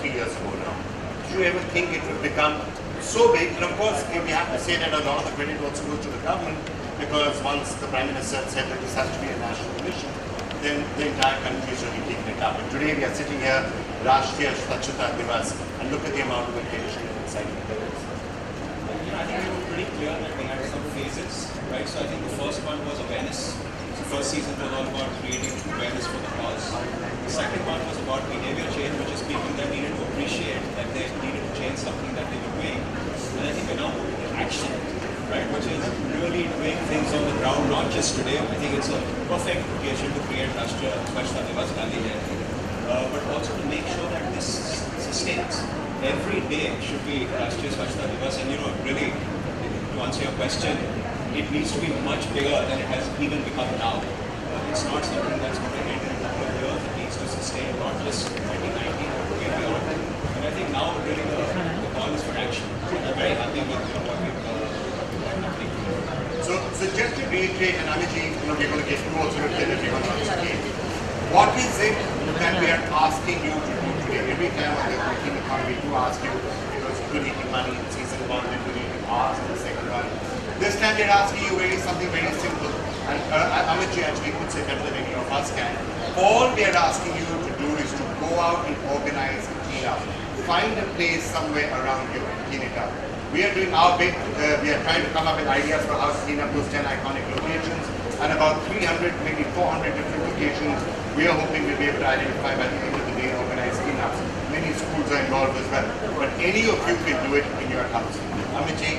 3 years ago now. Do you ever think it would become so big? And of course, we have to say that a lot of the credit also goes to the government, because once the Prime Minister said that this has to be a national mission, then the entire country is really taking it up. And today we are sitting here, Rashtriya Swachhta Divas, and look at the amount of attention and excitement there is. I think we were pretty clear that we had some phases, right? So I think the first one was awareness. The first season was all about creating awareness for the cause. The second one was about behavior change, which is people that needed to appreciate that they needed to change something that they were doing. And I think we're now moving to action, right? Which is really doing things on the ground, not just today. I think it's a perfect occasion to create Rashtriya Swachhta Divas Gandhi Jayanti, but also to make sure that this sustains. Every day should be Rashtriya Swachhta Divas, and really, to answer your question, it needs to be much bigger than it has even become now. It's not something that's going to end in a couple of years. It needs to sustain not just 2019 but way beyond. And I think now really the call is for action. I'm very happy with what we've got happening. So just to reiterate, and Amitji, we're going to get through also with everyone once again. What is it that we are asking you to do today? Every time on the working economy, we do ask you, because good eating money in season one, and good eating hours in the second one. This time they're asking you something very simple, and Amitji actually puts it better than any of us can. All we are asking you to do is to go out and organize a cleanup. Find a place somewhere around you and clean it up. We are doing our bit. We are trying to come up with ideas for how to clean up those 10 iconic locations, and about 300, maybe 400 different locations. We are hoping we'll be able to identify by the end of the day, organize cleanups. Many schools are involved as well. But any of you can do it in your house. Amitji,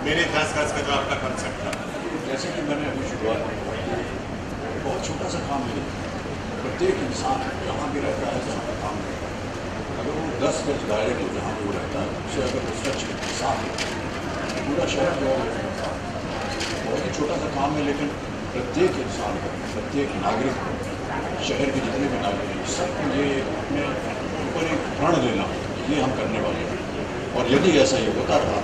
मेरे 10 गज का जो आपका concept था, जैसे कि मैंने अभी शुरुआत की, बहुत छोटा सा काम है। प्रत्येक इंसान जहाँ भी रहता है, जहाँ पर काम करता है, अगर वो 10 गज दायरे को जहाँ भी वो रहता है, उसे अगर वो स्वच्छ साफ है, पूरा शहर जो है बहुत ही छोटा सा काम है, लेकिन प्रत्येक इंसान को, प्रत्येक नागरिक को, शहर के जितने भी नागरिक हैं, सबको ये अपने ऊपर एक प्रण लेना, ये हम करने वाले हैं। और यदि ऐसा ये होता रहा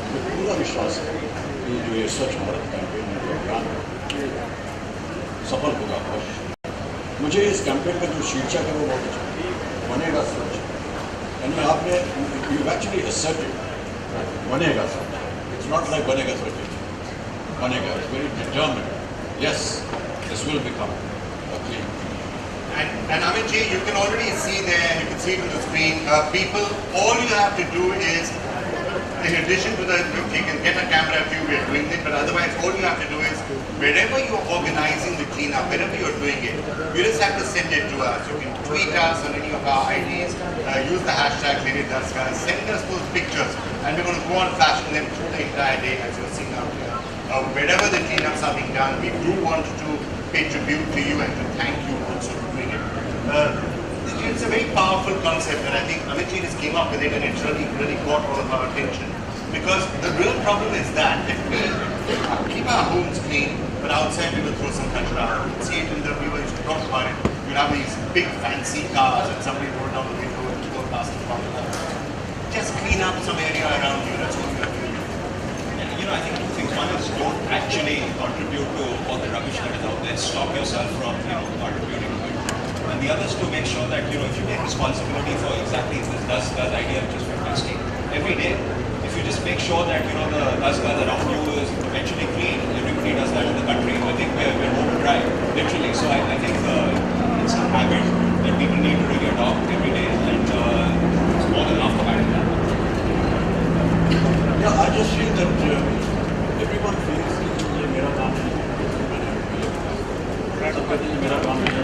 तो पूरा विश्वास है कि जो ये स्वच्छ भारत कैंपेन है, अभियान है, सफल होगा। और मुझे इस कैंपेन का जो शीर्षक है वो बहुत अच्छा है, बनेगा स्वच्छ। यानी आपने यू एक्चुअली एक्सेप्टेड बनेगा स्वच्छ। इट्स नॉट लाइक बनेगा स्वच्छ, बनेगा। It's very determined. Yes, this will become a clean. And Amitji, you can already see there, you can see it on the screen, people, all you have to do is, in addition to the, you can get a camera if we are doing it, but otherwise all you have to do is, wherever you are organizing the cleanup, wherever you are doing it, you just have to send it to us. You can tweet us on any of our IDs, use the hashtag #LadyDaskas, send us those pictures, and we're going to go on flashing them through the entire day, as you're seeing out here. Wherever the cleanups are being done, we do want to pay tribute to you and to thank you also for doing it. It's a very powerful concept, and I think Amitji just came up with it, and it really caught all of our attention. Because the real problem is that we keep our homes clean, but outside we will throw some kachra. You can see it in the, we were used to talk about it. You'll have these big fancy cars, and somebody roll down the window and go past the front of them. Just clean up some area around you. That's what we are doing. I think two things. One is don't actually contribute to all the rubbish that is out there. Stop yourself from contributing to it. And the other is to make sure that if you take responsibility for exactly this dust idea, which is fantastic, every day, if you just make sure that the dust around you is eventually clean, everybody does that in the country. I think we're home to dry, literally. So I think it's a habit that people need to really adopt every day, and it's more than enough for that. Yeah, I just feel that everyone feels that ये मेरा काम है, सब कहते हैं मेरा काम है,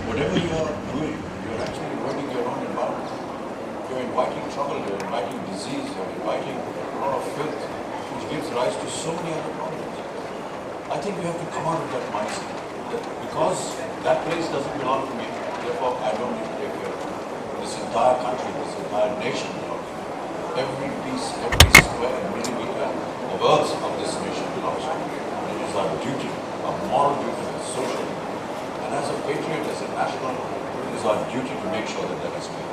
whatever you are doing, you are actually working your own environment. You are inviting trouble, you are inviting disease, you are inviting a lot of filth, which gives rise to so many other problems. I think we have to come out of that mindset, that because that place doesn't belong to me, therefore I don't need to take care of it. This entire country, this entire nation belongs to me. Every piece, every square millimeter of earth of this nation belongs to me. And it is our duty, our moral duty, our social duty. And as a patriot, as a national, it is our duty to make sure that that is clear.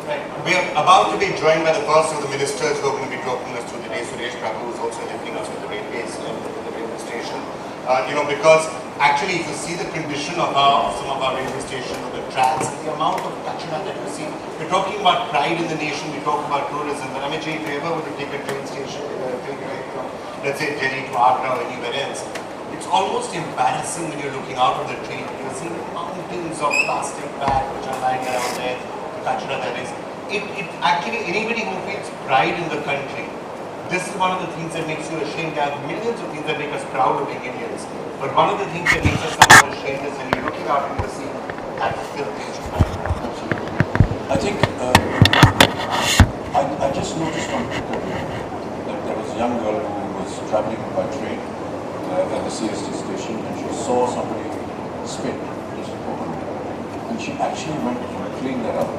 Right. We are about to be joined by the first of the ministers who are going to be talking us through the day. Suresh Prabhu is also helping us with the railways, with the railway station. Because actually if you see the condition of some of our railway stations or the tracks, the amount of kachra that you see, we're talking about pride in the nation, we talk about tourism, but Amit, if you ever were to take a train station, train ride from, let's say, Delhi to Agra or anywhere else, it's almost embarrassing when you're looking out of the train. You're seeing mountains of plastic bags which are lying around there, the kachra that is. It actually, anybody who feels pride in the country, this is one of the things that makes you ashamed. There are millions of things that make us proud of being Indians. But one of the things that makes us somewhat ashamed is when you're looking out in the sea at the filthy. Absolutely. I think I just noticed on Twitter that there was a young girl who was traveling by train at the CST station, and she saw somebody spit just open, and she actually went to clean that up.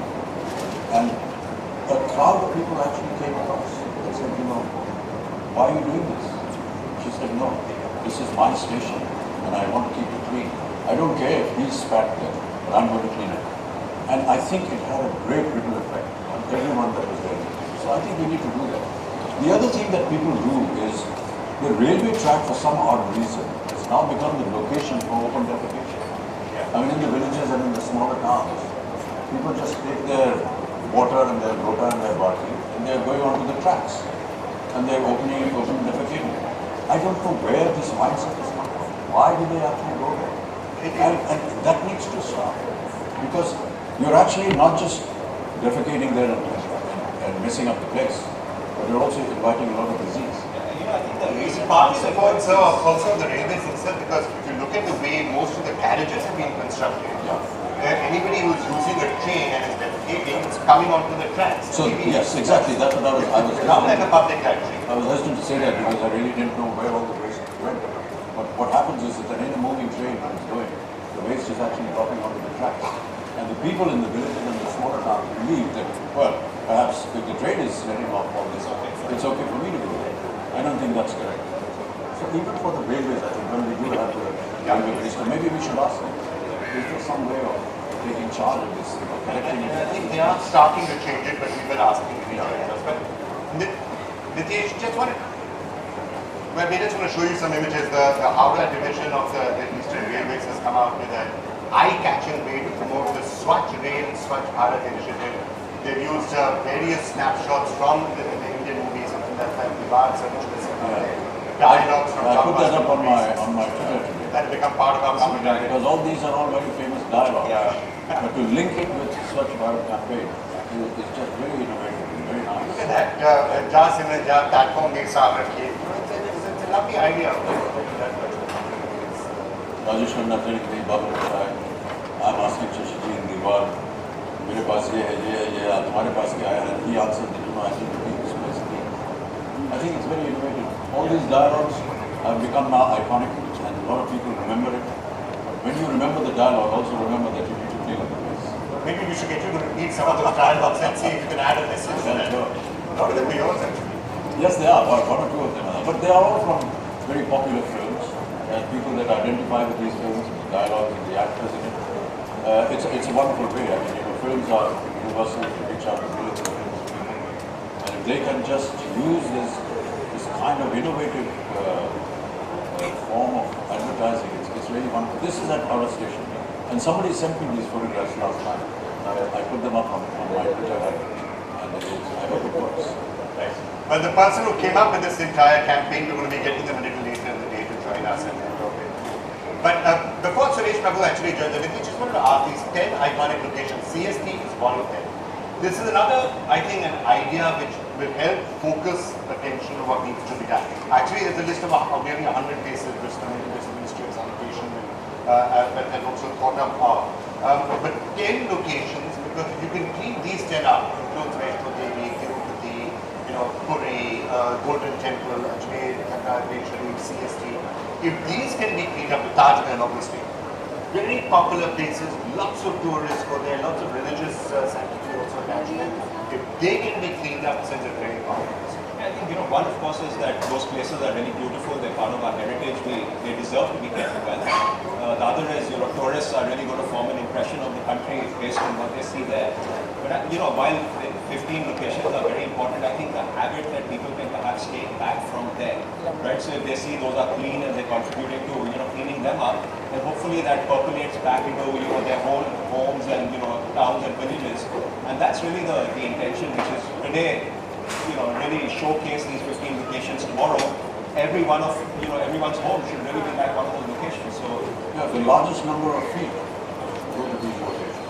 And a crowd of people actually came across and said, why are you doing this? She said, no, this is my station and I want to keep it clean. I don't care if he's spat there, but I'm going to clean it. And I think it had a great ripple effect on everyone that was there. So I think we need to do that. The other thing that people do is the railway track, for some odd reason, has now become the location for open defecation. I mean, in the villages and in the smaller towns, people just take their water and their rota and their barking and they're going onto the tracks and they're open defecating. I don't know where this mindset is coming from. Why do they actually go there? And that needs to stop, because you're actually not just defecating there and messing up the place, but you're also inviting a lot of disease. I think that It's partly the fault, sir, also of the railways itself, because if you look at the way most of the carriages have been constructed, anybody who's using a train and is defecating, it's coming onto the tracks. So yes, exactly. That's what I was not like a public library. I was hesitant to say that because I really didn't know where all the waste went. But what happens is that in a moving train when it's going, the waste is actually dropping onto the tracks. And the people in the villages and the smaller towns believe that, well, perhaps if the train is letting off all this, it's okay for me to do it. I don't think that's correct. So even for the railways, I think when we do have the railway minister, maybe we should ask them, is there some way of taking charge of this, collecting it? I think they are starting to change it, but we were asking to change us. But Nitesh, just want to show you some images. The Howrah division of the Eastern Railways has come out with an eye-catching way to promote the Swachh Rail, Swachh Bharat initiative. They've used various snapshots from the Indian movies, something that's like Vivad, dialogues from I put that up on my Twitter today. that have become part of our commentary. Because all these are all very famous dialogues. But to link it with Swachh Bharat campaign is just very innovative and very nice. Look at that, Jas in a platform mein saaf rakhiye. It's a lovely idea. Rajesh Khanna फिर कई बात होता है, I'm asking Shashi ji in Diwar, मेरे पास ये है, तुम्हारे पास क्या है? And he answered that, I think to keep this place clean. I think it's very innovative. All these dialogues have become now iconic, and a lot of people remember it. When you remember the dialogue, also remember that you need to clean up the place. Maybe we should get you to repeat some of those dialogues and see if you can add a message to that. A lot of them are yours, actually. Yes, they are. One or two of them are. But they are all from very popular films. And people that identify with these films, the dialogues and the actors in it. It's a wonderful way. I mean, films are universal to reach out to millions of people. And if they can just use this kind of innovative form of advertising, it's really wonderful. This is at our station. And somebody sent me these photographs last time. I put them up on my Twitter and I hope it works. Right. But the person who came up with this entire campaign, we're going to be getting them a little later in the day to join us and talk with. But before Suresh Prabhu actually joins us, we just wanted to ask these 10 iconic locations. CST is one of them. This is another, I think, an idea which will help focus attention on what needs to be done. Actually, there's a list of nearly 100 places which the Ministry of Sanitation and also thought of. But 10 locations, because if you can clean these 10 up, includes Vaishno Devi, Tirupati, Puri, Golden Temple, Ajmer, Sharif, CST. If these can be cleaned up, the Taj Mahal obviously, very popular places, lots of tourists go there, lots of religious sanctity also attached to them. If they can be cleaned up, sends a very powerful message. I think, one of course is that those places are really beautiful, they're part of our heritage, they deserve to be kept well. The other is, tourists are really going to form an impression of the country based on what they see there. But, while 15 locations are very important, I think the habit that people can perhaps take back from there, right? So if they see those are clean and they're contributing to, hopefully that percolates back into their own homes and towns and villages, and that's really the intention, which is today really showcase these 15 locations. Tomorrow, everyone's home should really be like one of those locations. So yeah, the largest number of feet go to these locations,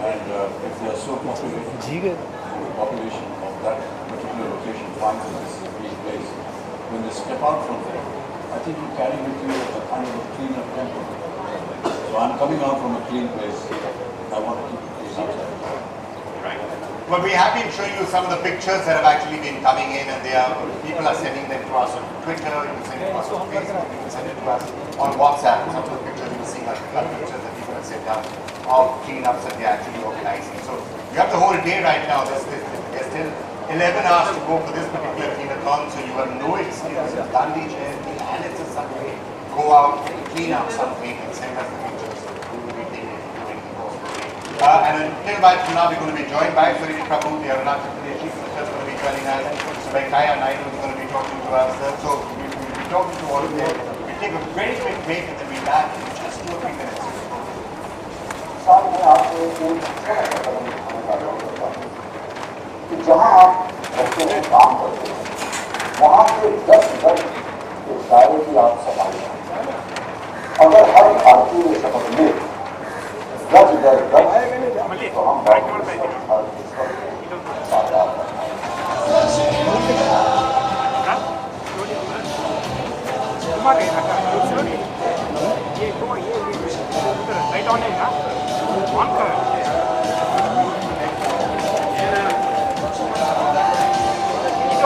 and if they are so populated, the population of that particular location finds that this is a great place. When they step out from there, I think you carry with you a kind of a cleaner temple. So I'm coming out from a clean place. I want to keep it clean outside. Right. Well, we have been showing you some of the pictures that have actually been coming in, and people are sending them to us on Twitter, you can send it to us on Facebook, you can send it to us on WhatsApp. Some of the pictures you can see are pictures that people have sent out of cleanups that they're actually organizing. So you have the whole day right now. There's still 11 hours to go for this particular cleanathon, so you have no excuse. It's Gandhi Jayanti and it's a Sunday. Go out, clean up something and send us the pictures. We will be taking it during the course of the day. And until while from now, we're going to be joined by Surya Prabhu, the Arunachal Pradesh Chief Minister, is going to be joining us. So Venkaya Naidu is going to be talking to us. So we'll be talking to all of them. We'll take a very quick break and then we'll be back in just 2 or 3 minutes. साथ में आपको कि जहाँ आप बच्चों में काम करते हैं वहाँ के 10 गज के दायरे की आप सफाई करें। अगर हर भारतीय ये शपथ ले गज दर गज तो हम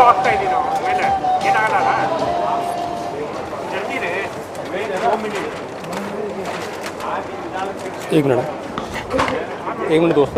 ಆಗ್ತಾ ಇದ್ದೀನೋ ಮೇಲೆ ಏನಾಗಲ್ಲ ಜಲ್ದಿ एक मिनट दोस्त